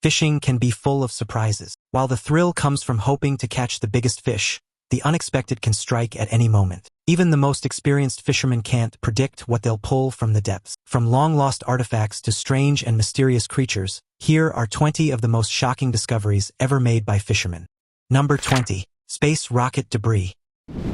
Fishing can be full of surprises. While the thrill comes from hoping to catch the biggest fish, the unexpected can strike at any moment. Even the most experienced fishermen can't predict what they'll pull from the depths. From long-lost artifacts to strange and mysterious creatures, here are 20 of the most shocking discoveries ever made by fishermen. Number 20. Space rocket debris.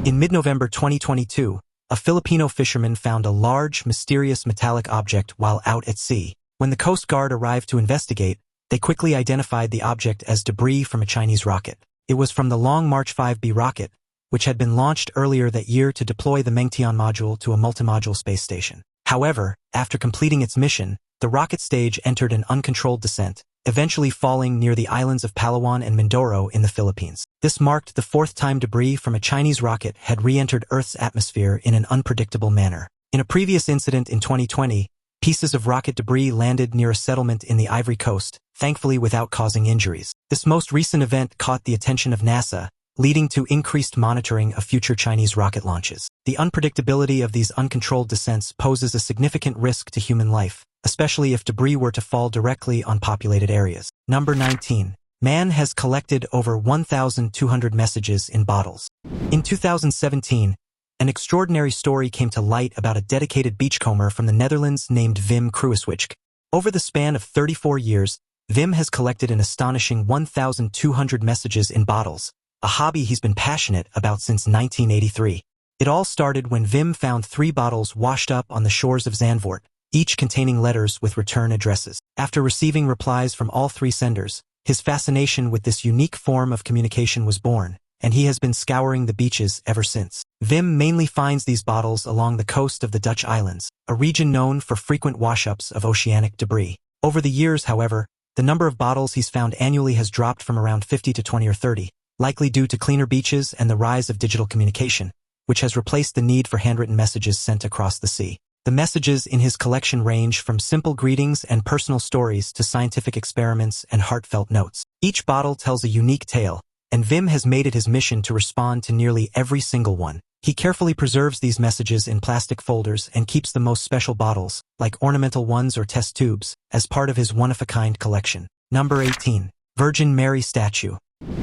In mid-November 2022, a Filipino fisherman found a large, mysterious metallic object while out at sea. When the Coast Guard arrived to investigate, they quickly identified the object as debris from a Chinese rocket. It was from the Long March 5B rocket, which had been launched earlier that year to deploy the Mengtian module to a multi-module space station. However, after completing its mission, the rocket stage entered an uncontrolled descent, eventually falling near the islands of Palawan and Mindoro in the Philippines. This marked the fourth time debris from a Chinese rocket had re-entered Earth's atmosphere in an unpredictable manner. In a previous incident in 2020, pieces of rocket debris landed near a settlement in the Ivory Coast, thankfully without causing injuries. This most recent event caught the attention of NASA, leading to increased monitoring of future Chinese rocket launches. The unpredictability of these uncontrolled descents poses a significant risk to human life, especially if debris were to fall directly on populated areas. Number 19. Man has collected over 1,200 messages in bottles. In 2017, an extraordinary story came to light about a dedicated beachcomber from the Netherlands named Wim Kruiswijk. Over the span of 34 years, Wim has collected an astonishing 1,200 messages in bottles, a hobby he's been passionate about since 1983. It all started when Wim found 3 bottles washed up on the shores of Zandvoort, each containing letters with return addresses. After receiving replies from all 3 senders, his fascination with this unique form of communication was born, and he has been scouring the beaches ever since. Wim mainly finds these bottles along the coast of the Dutch islands, a region known for frequent wash-ups of oceanic debris. Over the years, however, the number of bottles he's found annually has dropped from around 50 to 20 or 30, likely due to cleaner beaches and the rise of digital communication, which has replaced the need for handwritten messages sent across the sea. The messages in his collection range from simple greetings and personal stories to scientific experiments and heartfelt notes. Each bottle tells a unique tale, and Wim has made it his mission to respond to nearly every single one. He carefully preserves these messages in plastic folders and keeps the most special bottles, like ornamental ones or test tubes, as part of his one-of-a-kind collection. Number 18. Virgin Mary statue.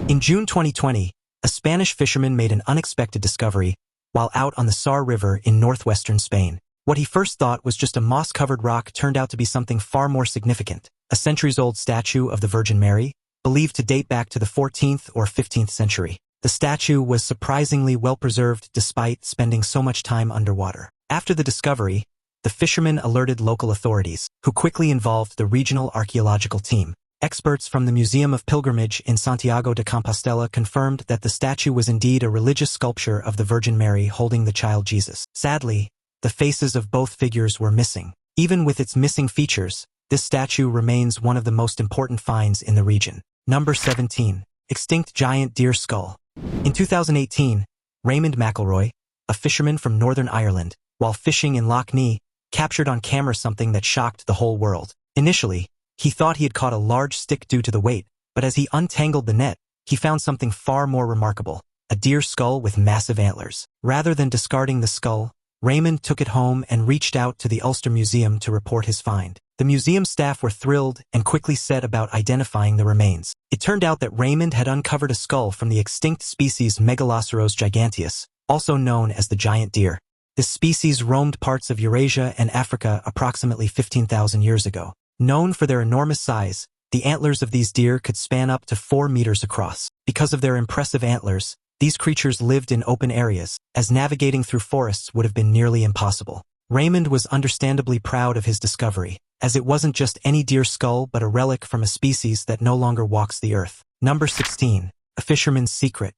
In June 2020, a Spanish fisherman made an unexpected discovery while out on the Sar River in northwestern Spain. What he first thought was just a moss-covered rock turned out to be something far more significant, a centuries-old statue of the Virgin Mary, believed to date back to the 14th or 15th century. The statue was surprisingly well-preserved despite spending so much time underwater. After the discovery, the fisherman alerted local authorities, who quickly involved the regional archaeological team. Experts from the Museum of Pilgrimage in Santiago de Compostela confirmed that the statue was indeed a religious sculpture of the Virgin Mary holding the child Jesus. Sadly, the faces of both figures were missing. Even with its missing features, this statue remains one of the most important finds in the region. Number 17. Extinct giant deer skull. In 2018, Raymond McElroy, a fisherman from Northern Ireland, while fishing in Loch Ness, captured on camera something that shocked the whole world. Initially, he thought he had caught a large stick due to the weight, but as he untangled the net, he found something far more remarkable, a deer skull with massive antlers. Rather than discarding the skull, Raymond took it home and reached out to the Ulster Museum to report his find. The museum staff were thrilled and quickly set about identifying the remains. It turned out that Raymond had uncovered a skull from the extinct species Megaloceros giganteus, also known as the giant deer. This species roamed parts of Eurasia and Africa approximately 15,000 years ago. Known for their enormous size, the antlers of these deer could span up to 4 meters across. Because of their impressive antlers, these creatures lived in open areas, as navigating through forests would have been nearly impossible. Raymond was understandably proud of his discovery, as it wasn't just any deer skull but a relic from a species that no longer walks the earth. Number 16. A fisherman's secret.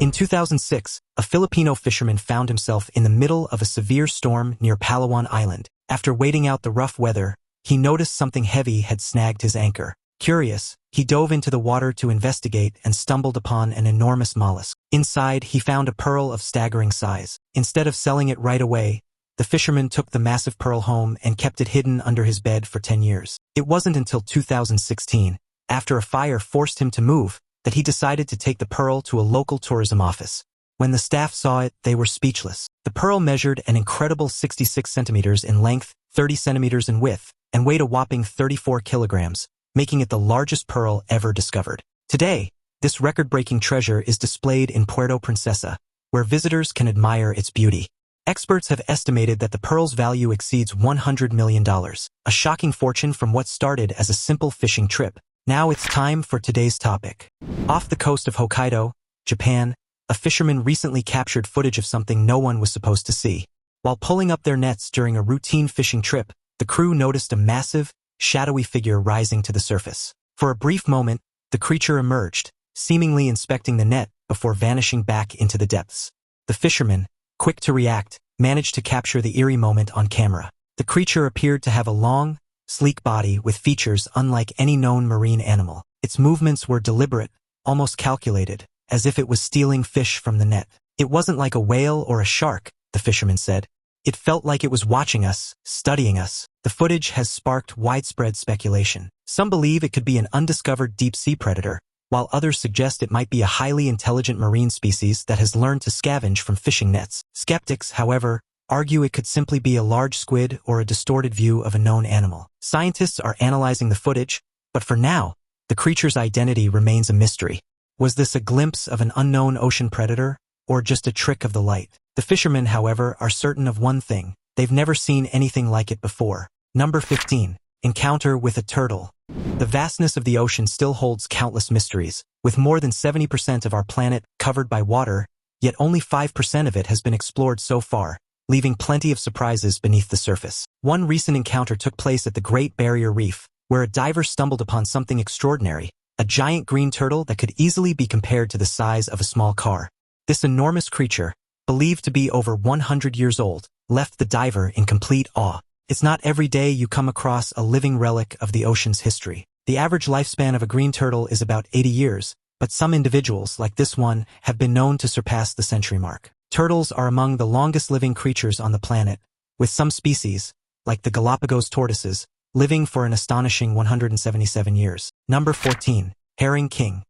In 2006, a Filipino fisherman found himself in the middle of a severe storm near Palawan Island. After waiting out the rough weather, he noticed something heavy had snagged his anchor. Curious, he dove into the water to investigate and stumbled upon an enormous mollusk. Inside, he found a pearl of staggering size. Instead of selling it right away, the fisherman took the massive pearl home and kept it hidden under his bed for 10 years. It wasn't until 2016, after a fire forced him to move, that he decided to take the pearl to a local tourism office. When the staff saw it, they were speechless. The pearl measured an incredible 66 centimeters in length, 30 centimeters in width, and weighed a whopping 34 kilograms, making it the largest pearl ever discovered. Today, this record-breaking treasure is displayed in Puerto Princesa, where visitors can admire its beauty. Experts have estimated that the pearl's value exceeds $100 million, a shocking fortune from what started as a simple fishing trip. Now it's time for today's topic. Off the coast of Hokkaido, Japan, a fisherman recently captured footage of something no one was supposed to see. While pulling up their nets during a routine fishing trip, the crew noticed a massive, shadowy figure rising to the surface. For a brief moment, the creature emerged, seemingly inspecting the net before vanishing back into the depths. The fisherman, quick to react, managed to capture the eerie moment on camera. The creature appeared to have a long, sleek body with features unlike any known marine animal. Its movements were deliberate, almost calculated, as if it was stealing fish from the net. It wasn't like a whale or a shark, the fisherman said. It felt like it was watching us, studying us. The footage has sparked widespread speculation. Some believe it could be an undiscovered deep-sea predator, while others suggest it might be a highly intelligent marine species that has learned to scavenge from fishing nets. Skeptics, however, argue it could simply be a large squid or a distorted view of a known animal. Scientists are analyzing the footage, but for now, the creature's identity remains a mystery. Was this a glimpse of an unknown ocean predator, or just a trick of the light? The fishermen, however, are certain of one thing: they've never seen anything like it before. Number 15. Encounter with a turtle. The vastness of the ocean still holds countless mysteries. With more than 70% of our planet covered by water, yet only 5% of it has been explored so far, leaving plenty of surprises beneath the surface. One recent encounter took place at the Great Barrier Reef, where a diver stumbled upon something extraordinary: a giant green turtle that could easily be compared to the size of a small car. This enormous creature, believed to be over 100 years old, left the diver in complete awe. It's not every day you come across a living relic of the ocean's history. The average lifespan of a green turtle is about 80 years, but some individuals, like this one, have been known to surpass the century mark. Turtles are among the longest living creatures on the planet, with some species, like the Galapagos tortoises, living for an astonishing 177 years. Number 14. Herring King.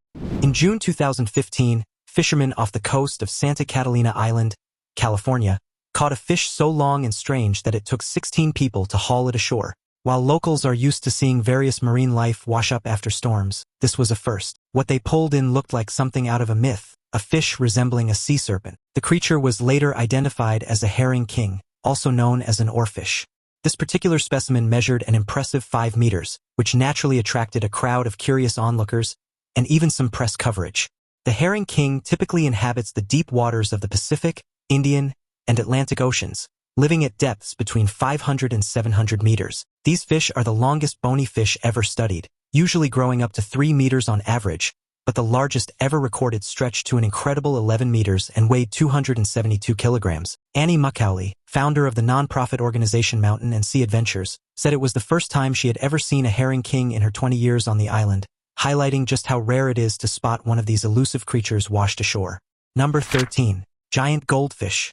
In June 2015, fishermen off the coast of Santa Catalina Island, California, caught a fish so long and strange that it took 16 people to haul it ashore. While locals are used to seeing various marine life wash up after storms, this was a first. What they pulled in looked like something out of a myth, a fish resembling a sea serpent. The creature was later identified as a herring king, also known as an oarfish. This particular specimen measured an impressive 5 meters, which naturally attracted a crowd of curious onlookers and even some press coverage. The herring king typically inhabits the deep waters of the Pacific, Indian, and Atlantic Oceans, living at depths between 500 and 700 meters. These fish are the longest bony fish ever studied, usually growing up to 3 meters on average, but the largest ever recorded stretched to an incredible 11 meters and weighed 272 kilograms. Annie Muckauli, founder of the nonprofit organization Mountain and Sea Adventures, said it was the first time she had ever seen a herring king in her 20 years on the island, highlighting just how rare it is to spot one of these elusive creatures washed ashore. Number 13. Giant goldfish.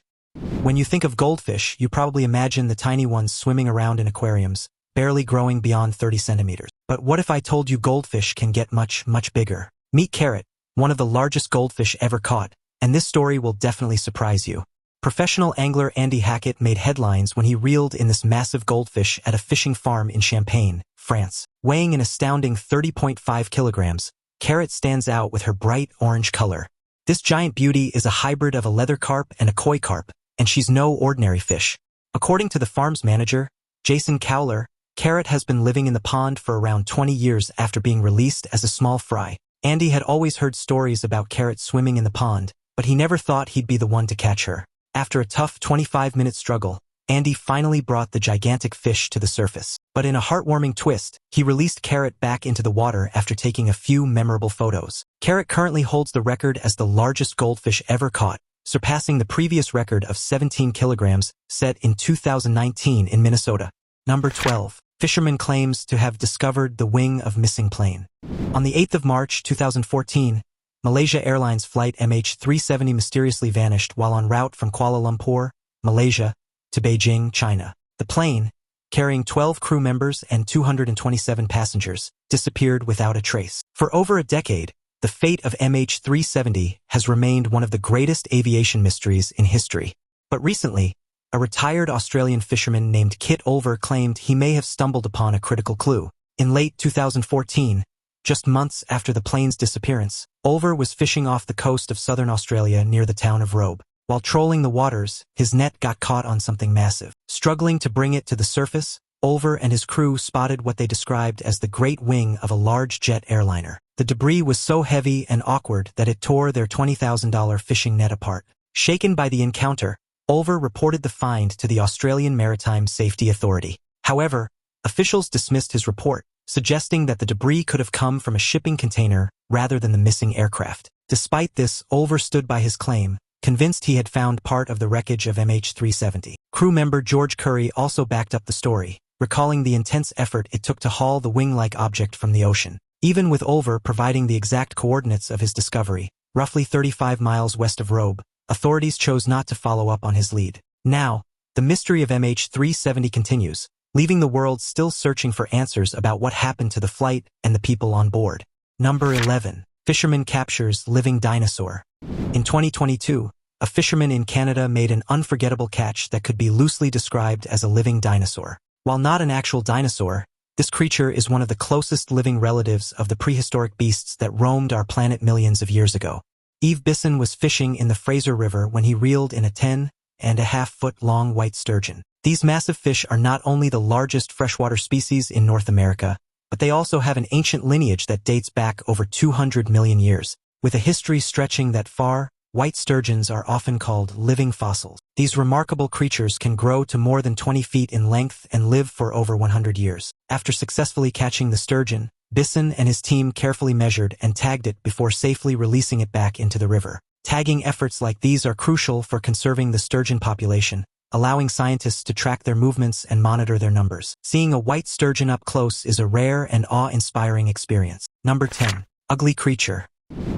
When you think of goldfish, you probably imagine the tiny ones swimming around in aquariums, barely growing beyond 30 centimeters. But what if I told you goldfish can get much, much bigger? Meet Carrot, one of the largest goldfish ever caught, and this story will definitely surprise you. Professional angler Andy Hackett made headlines when he reeled in this massive goldfish at a fishing farm in Champagne, France. Weighing an astounding 30.5 kilograms, Carrot stands out with her bright orange color. This giant beauty is a hybrid of a leather carp and a koi carp, and she's no ordinary fish. According to the farm's manager, Jason Cowler, Carrot has been living in the pond for around 20 years after being released as a small fry. Andy had always heard stories about Carrot swimming in the pond, but he never thought he'd be the one to catch her. After a tough 25-minute struggle, Andy finally brought the gigantic fish to the surface. But in a heartwarming twist, he released Carrot back into the water after taking a few memorable photos. Carrot currently holds the record as the largest goldfish ever caught, surpassing the previous record of 17 kilograms set in 2019 in Minnesota. Number 12. Fisherman claims to have discovered the wing of missing plane. On the 8th of March 2014, Malaysia Airlines flight MH370 mysteriously vanished while en route from Kuala Lumpur, Malaysia, to Beijing, China. The plane, carrying 12 crew members and 227 passengers, disappeared without a trace. For over a decade, the fate of MH370 has remained one of the greatest aviation mysteries in history. But recently, a retired Australian fisherman named Kit Olver claimed he may have stumbled upon a critical clue. In late 2014, just months after the plane's disappearance, Ulver was fishing off the coast of southern Australia near the town of Robe. While trolling the waters, his net got caught on something massive. Struggling to bring it to the surface, Ulver and his crew spotted what they described as the great wing of a large jet airliner. The debris was so heavy and awkward that it tore their $20,000 fishing net apart. Shaken by the encounter, Ulver reported the find to the Australian Maritime Safety Authority. However, officials dismissed his report, suggesting that the debris could have come from a shipping container rather than the missing aircraft. Despite this, Ulver stood by his claim, convinced he had found part of the wreckage of MH370. Crew member George Curry also backed up the story, recalling the intense effort it took to haul the wing-like object from the ocean. Even with Ulver providing the exact coordinates of his discovery, roughly 35 miles west of Robe, authorities chose not to follow up on his lead. Now, the mystery of MH370 continues, leaving the world still searching for answers about what happened to the flight and the people on board. Number 11. Fisherman captures living dinosaur. In 2022, a fisherman in Canada made an unforgettable catch that could be loosely described as a living dinosaur. While not an actual dinosaur, this creature is one of the closest living relatives of the prehistoric beasts that roamed our planet millions of years ago. Yves Bisson was fishing in the Fraser River when he reeled in a 10.5-foot-long white sturgeon. These massive fish are not only the largest freshwater species in North America, but they also have an ancient lineage that dates back over 200 million years. With a history stretching that far, white sturgeons are often called living fossils. These remarkable creatures can grow to more than 20 feet in length and live for over 100 years. After successfully catching the sturgeon, Bisson and his team carefully measured and tagged it before safely releasing it back into the river. Tagging efforts like these are crucial for conserving the sturgeon population, allowing scientists to track their movements and monitor their numbers. Seeing a white sturgeon up close is a rare and awe-inspiring experience. Number 10. Ugly creature.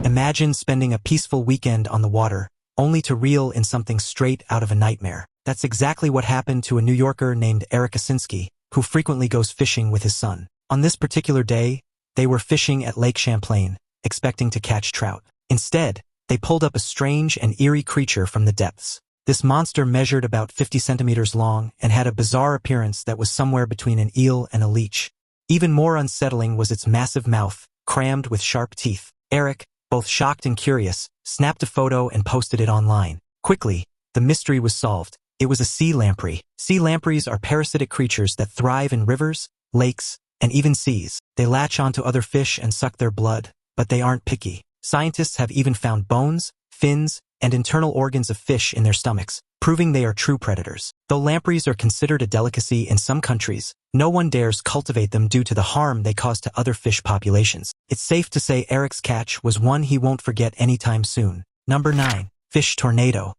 Imagine spending a peaceful weekend on the water, only to reel in something straight out of a nightmare. That's exactly what happened to a New Yorker named Eric Osinski, who frequently goes fishing with his son. On this particular day, they were fishing at Lake Champlain, expecting to catch trout. Instead, they pulled up a strange and eerie creature from the depths. This monster measured about 50 centimeters long and had a bizarre appearance that was somewhere between an eel and a leech. Even more unsettling was its massive mouth, crammed with sharp teeth. Eric, both shocked and curious, snapped a photo and posted it online. Quickly, the mystery was solved. It was a sea lamprey. Sea lampreys are parasitic creatures that thrive in rivers, lakes, and even seas. They latch onto other fish and suck their blood, but they aren't picky. Scientists have even found bones, fins, and internal organs of fish in their stomachs, proving they are true predators. Though lampreys are considered a delicacy in some countries, no one dares cultivate them due to the harm they cause to other fish populations. It's safe to say Eric's catch was one he won't forget anytime soon. Number 9. Fish tornado.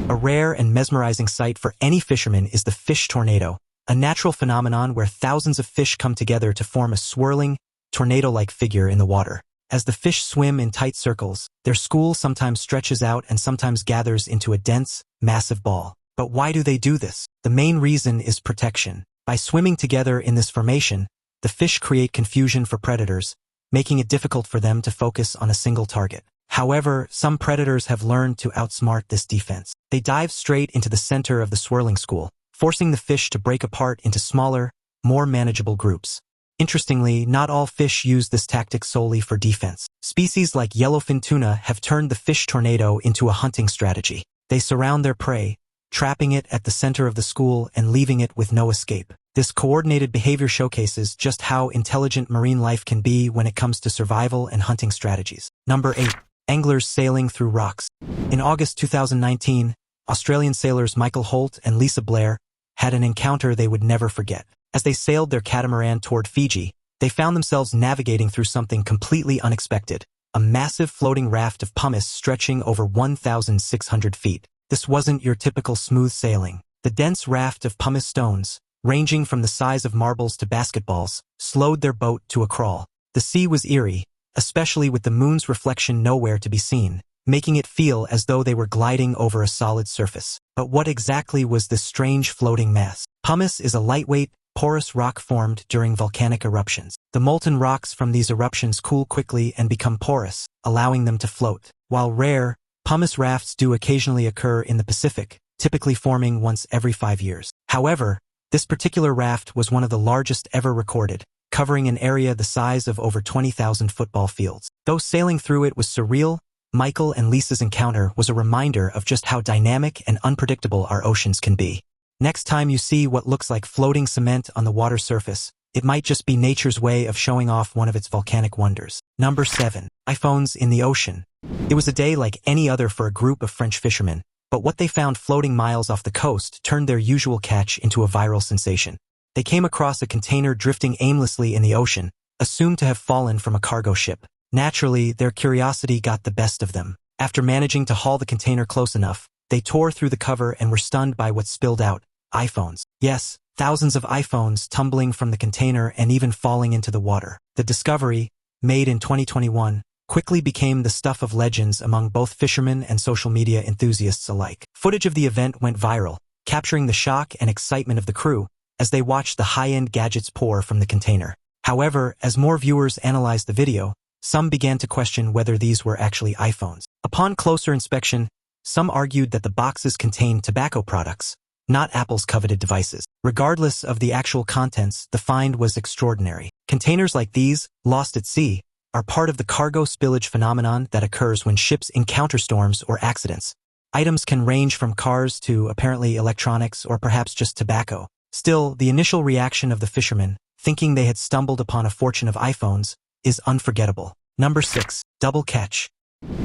A rare and mesmerizing sight for any fisherman is the fish tornado, a natural phenomenon where thousands of fish come together to form a swirling, tornado-like figure in the water. As the fish swim in tight circles, their school sometimes stretches out and sometimes gathers into a dense, massive ball. But why do they do this? The main reason is protection. By swimming together in this formation, the fish create confusion for predators, making it difficult for them to focus on a single target. However, some predators have learned to outsmart this defense. They dive straight into the center of the swirling school, forcing the fish to break apart into smaller, more manageable groups. Interestingly, not all fish use this tactic solely for defense. Species like yellowfin tuna have turned the fish tornado into a hunting strategy. They surround their prey, trapping it at the center of the school and leaving it with no escape. This coordinated behavior showcases just how intelligent marine life can be when it comes to survival and hunting strategies. Number 8. Anglers sailing through rocks. In August 2019, Australian sailors Michael Holt and Lisa Blair had an encounter they would never forget. As they sailed their catamaran toward Fiji, they found themselves navigating through something completely unexpected, a massive floating raft of pumice stretching over 1,600 feet. This wasn't your typical smooth sailing. The dense raft of pumice stones, ranging from the size of marbles to basketballs, slowed their boat to a crawl. The sea was eerie, especially with the moon's reflection nowhere to be seen, making it feel as though they were gliding over a solid surface. But what exactly was this strange floating mass? Pumice is a lightweight, porous rock formed during volcanic eruptions. The molten rocks from these eruptions cool quickly and become porous, allowing them to float. While rare, pumice rafts do occasionally occur in the Pacific, typically forming once every 5 years. However, this particular raft was one of the largest ever recorded, covering an area the size of over 20,000 football fields. Though sailing through it was surreal, Michael and Lisa's encounter was a reminder of just how dynamic and unpredictable our oceans can be. Next time you see what looks like floating cement on the water surface, it might just be nature's way of showing off one of its volcanic wonders. Number 7. iPhones in the ocean. It was a day like any other for a group of French fishermen, but what they found floating miles off the coast turned their usual catch into a viral sensation. They came across a container drifting aimlessly in the ocean, assumed to have fallen from a cargo ship. Naturally, their curiosity got the best of them. After managing to haul the container close enough, they tore through the cover and were stunned by what spilled out: iPhones. Yes, thousands of iPhones tumbling from the container and even falling into the water. The discovery, made in 2021, quickly became the stuff of legends among both fishermen and social media enthusiasts alike. Footage of the event went viral, capturing the shock and excitement of the crew as they watched the high-end gadgets pour from the container. However, as more viewers analyzed the video, some began to question whether these were actually iPhones. Upon closer inspection, some argued that the boxes contained tobacco products, not Apple's coveted devices. Regardless of the actual contents, the find was extraordinary. Containers like these, lost at sea, are part of the cargo spillage phenomenon that occurs when ships encounter storms or accidents. Items can range from cars to apparently electronics or perhaps just tobacco. Still, the initial reaction of the fishermen, thinking they had stumbled upon a fortune of iPhones, is unforgettable. Number 6. Double catch.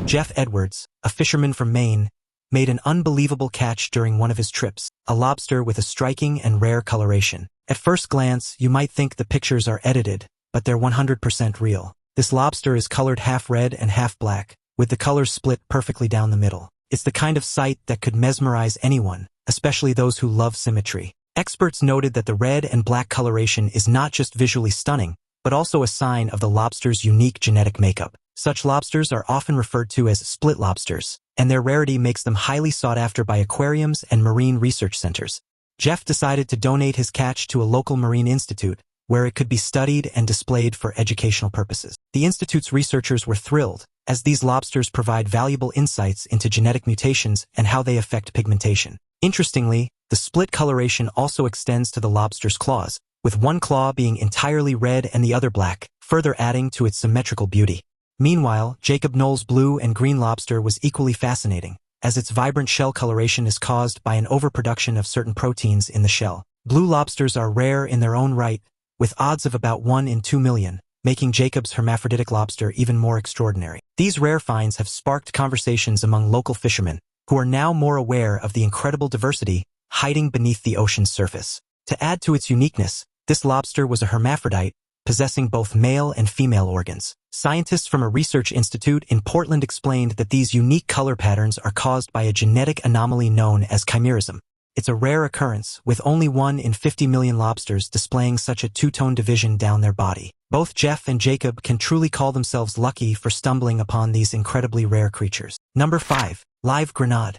Jeff Edwards, a fisherman from Maine, made an unbelievable catch during one of his trips: a lobster with a striking and rare coloration. At first glance, you might think the pictures are edited, but they're 100% real. This lobster is colored half red and half black, with the colors split perfectly down the middle. It's the kind of sight that could mesmerize anyone, especially those who love symmetry. Experts noted that the red and black coloration is not just visually stunning, but also a sign of the lobster's unique genetic makeup. Such lobsters are often referred to as split lobsters, and their rarity makes them highly sought after by aquariums and marine research centers. Jeff decided to donate his catch to a local marine institute, where it could be studied and displayed for educational purposes. The institute's researchers were thrilled, as these lobsters provide valuable insights into genetic mutations and how they affect pigmentation. Interestingly, the split coloration also extends to the lobster's claws, with one claw being entirely red and the other black, further adding to its symmetrical beauty. Meanwhile, Jacob Noll's blue and green lobster was equally fascinating, as its vibrant shell coloration is caused by an overproduction of certain proteins in the shell. Blue lobsters are rare in their own right, with odds of about 1 in 2 million, making Jacob's hermaphroditic lobster even more extraordinary. These rare finds have sparked conversations among local fishermen, who are now more aware of the incredible diversity hiding beneath the ocean's surface. To add to its uniqueness, this lobster was a hermaphrodite, possessing both male and female organs. Scientists from a research institute in Portland explained that these unique color patterns are caused by a genetic anomaly known as chimerism. It's a rare occurrence, with only 1 in 50 million lobsters displaying such a two-tone division down their body. Both Jeff and Jacob can truly call themselves lucky for stumbling upon these incredibly rare creatures. Number 5. Live grenade.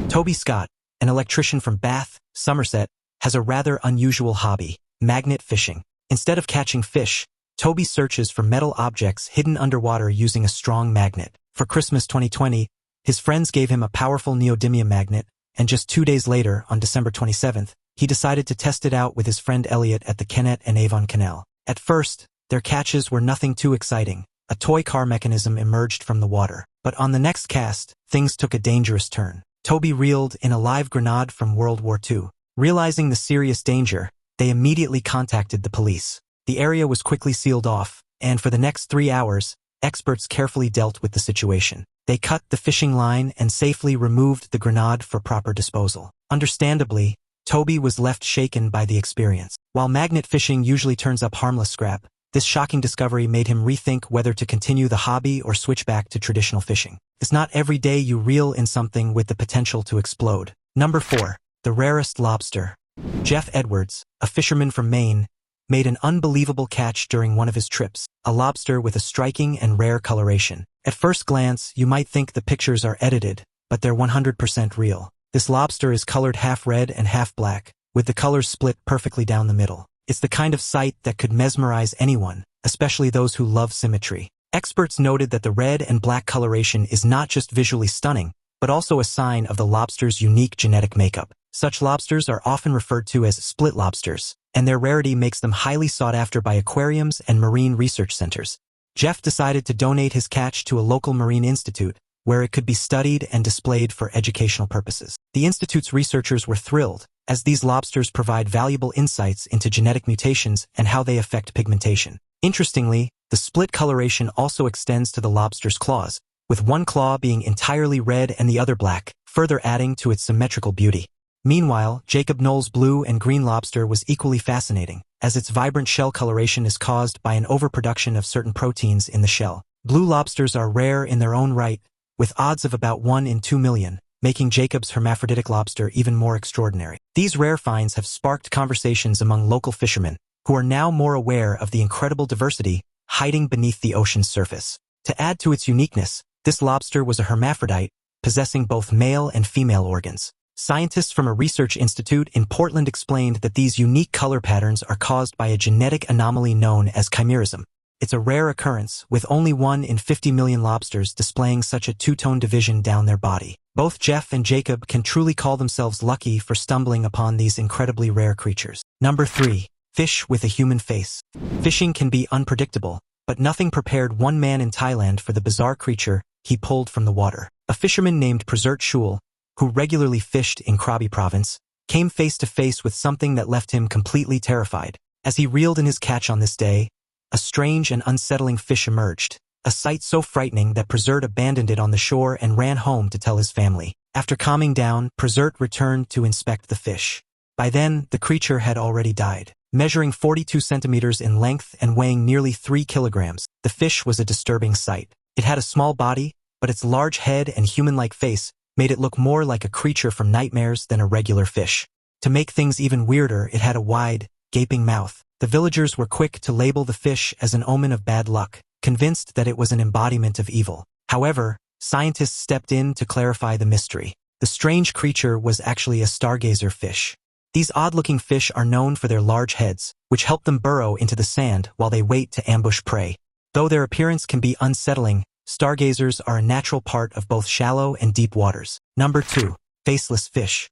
Toby Scott, an electrician from Bath, Somerset, has a rather unusual hobby: magnet fishing. Instead of catching fish, Toby searches for metal objects hidden underwater using a strong magnet. For Christmas 2020, his friends gave him a powerful neodymium magnet, and just 2 days later, on December 27th, he decided to test it out with his friend Elliot at the Kennet and Avon Canal. At first, their catches were nothing too exciting. A toy car mechanism emerged from the water. But on the next cast, things took a dangerous turn. Toby reeled in a live grenade from World War II. Realizing the serious danger, they immediately contacted the police. The area was quickly sealed off, and for the next 3 hours, experts carefully dealt with the situation. They cut the fishing line and safely removed the grenade for proper disposal. Understandably, Toby was left shaken by the experience. While magnet fishing usually turns up harmless scrap, this shocking discovery made him rethink whether to continue the hobby or switch back to traditional fishing. It's not every day you reel in something with the potential to explode. Number 4. The rarest lobster. Jeff Edwards, a fisherman from Maine, made an unbelievable catch during one of his trips: a lobster with a striking and rare coloration. At first glance, you might think the pictures are edited, but they're 100% real. This lobster is colored half red and half black, with the colors split perfectly down the middle. It's the kind of sight that could mesmerize anyone, especially those who love symmetry. Experts noted that the red and black coloration is not just visually stunning, but also a sign of the lobster's unique genetic makeup. Such lobsters are often referred to as split lobsters, and their rarity makes them highly sought after by aquariums and marine research centers. Jeff decided to donate his catch to a local marine institute, where it could be studied and displayed for educational purposes. The institute's researchers were thrilled, as these lobsters provide valuable insights into genetic mutations and how they affect pigmentation. Interestingly, the split coloration also extends to the lobster's claws, with one claw being entirely red and the other black, further adding to its symmetrical beauty. Meanwhile, Jacob Noll's blue and green lobster was equally fascinating, as its vibrant shell coloration is caused by an overproduction of certain proteins in the shell. Blue lobsters are rare in their own right, with odds of about 1 in 2 million, making Jacob's hermaphroditic lobster even more extraordinary. These rare finds have sparked conversations among local fishermen, who are now more aware of the incredible diversity hiding beneath the ocean's surface. To add to its uniqueness, this lobster was a hermaphrodite, possessing both male and female organs. Scientists from a research institute in Portland explained that these unique color patterns are caused by a genetic anomaly known as chimerism. It's a rare occurrence, with only 1 in 50 million lobsters displaying such a two-tone division down their body. Both Jeff and Jacob can truly call themselves lucky for stumbling upon these incredibly rare creatures. Number 3. Fish with a human face. Fishing can be unpredictable, but nothing prepared one man in Thailand for the bizarre creature he pulled from the water. A fisherman named Presert Shul, who regularly fished in Krabi province, came face to face with something that left him completely terrified. As he reeled in his catch on this day, a strange and unsettling fish emerged, a sight so frightening that Presert abandoned it on the shore and ran home to tell his family. After calming down, Presert returned to inspect the fish. By then, the creature had already died. Measuring 42 centimeters in length and weighing nearly 3 kilograms, the fish was a disturbing sight. It had a small body, but its large head and human-like face made it look more like a creature from nightmares than a regular fish. To make things even weirder, it had a wide, gaping mouth. The villagers were quick to label the fish as an omen of bad luck, convinced that it was an embodiment of evil. However, scientists stepped in to clarify the mystery. The strange creature was actually a stargazer fish. These odd-looking fish are known for their large heads, which help them burrow into the sand while they wait to ambush prey. Though their appearance can be unsettling, stargazers are a natural part of both shallow and deep waters. Number 2. Faceless fish.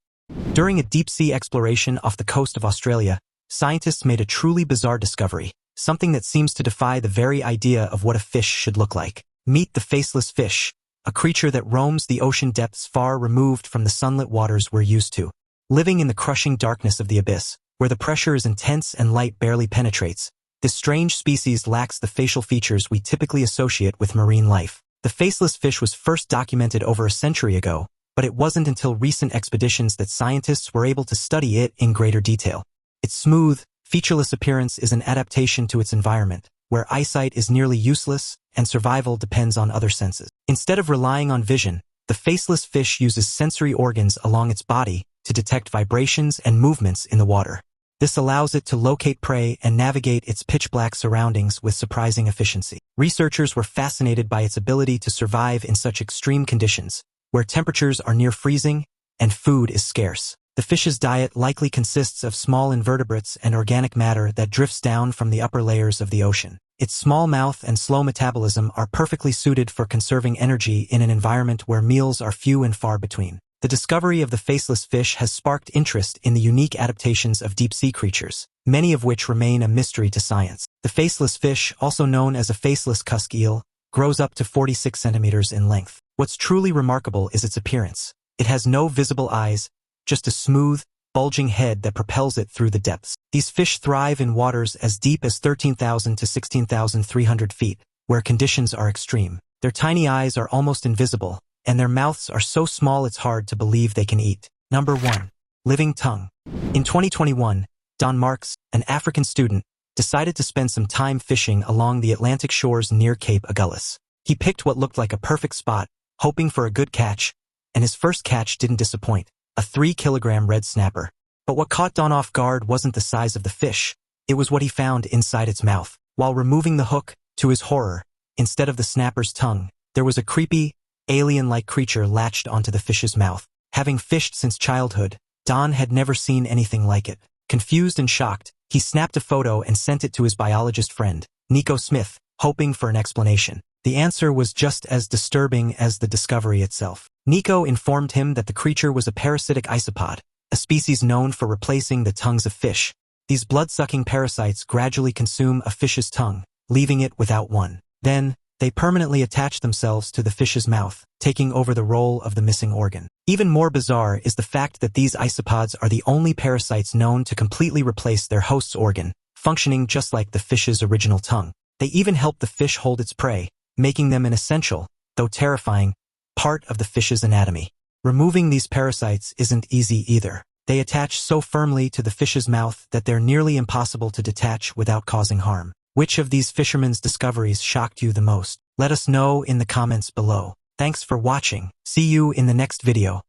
During a deep-sea exploration off the coast of Australia, scientists made a truly bizarre discovery, something that seems to defy the very idea of what a fish should look like. Meet the faceless fish, a creature that roams the ocean depths far removed from the sunlit waters we're used to. Living in the crushing darkness of the abyss, where the pressure is intense and light barely penetrates, this strange species lacks the facial features we typically associate with marine life. The faceless fish was first documented over a century ago, but it wasn't until recent expeditions that scientists were able to study it in greater detail. Its smooth, featureless appearance is an adaptation to its environment, where eyesight is nearly useless and survival depends on other senses. Instead of relying on vision, the faceless fish uses sensory organs along its body to detect vibrations and movements in the water. This allows it to locate prey and navigate its pitch-black surroundings with surprising efficiency. Researchers were fascinated by its ability to survive in such extreme conditions, where temperatures are near freezing and food is scarce. The fish's diet likely consists of small invertebrates and organic matter that drifts down from the upper layers of the ocean. Its small mouth and slow metabolism are perfectly suited for conserving energy in an environment where meals are few and far between. The discovery of the faceless fish has sparked interest in the unique adaptations of deep-sea creatures, many of which remain a mystery to science. The faceless fish, also known as a faceless cusk eel, grows up to 46 centimeters in length. What's truly remarkable is its appearance. It has no visible eyes, just a smooth, bulging head that propels it through the depths. These fish thrive in waters as deep as 13,000 to 16,300 feet, where conditions are extreme. Their tiny eyes are almost invisible, and their mouths are so small it's hard to believe they can eat. Number 1. Living tongue. In 2021, Don Marks, an African student, decided to spend some time fishing along the Atlantic shores near Cape Agulhas. He picked what looked like a perfect spot, hoping for a good catch, and his first catch didn't disappoint, a 3-kilogram red snapper. But what caught Don off guard wasn't the size of the fish, it was what he found inside its mouth. While removing the hook, to his horror, instead of the snapper's tongue, there was a creepy, alien-like creature latched onto the fish's mouth. Having fished since childhood, Don had never seen anything like it. Confused and shocked, he snapped a photo and sent it to his biologist friend, Nico Smith, hoping for an explanation. The answer was just as disturbing as the discovery itself. Nico informed him that the creature was a parasitic isopod, a species known for replacing the tongues of fish, These blood-sucking parasites gradually consume a fish's tongue, leaving it without one. Then, they permanently attach themselves to the fish's mouth, taking over the role of the missing organ. Even more bizarre is the fact that these isopods are the only parasites known to completely replace their host's organ, functioning just like the fish's original tongue. They even help the fish hold its prey, making them an essential, though terrifying, part of the fish's anatomy. Removing these parasites isn't easy either. They attach so firmly to the fish's mouth that they're nearly impossible to detach without causing harm. Which of these fishermen's discoveries shocked you the most? Let us know in the comments below. Thanks for watching. See you in the next video.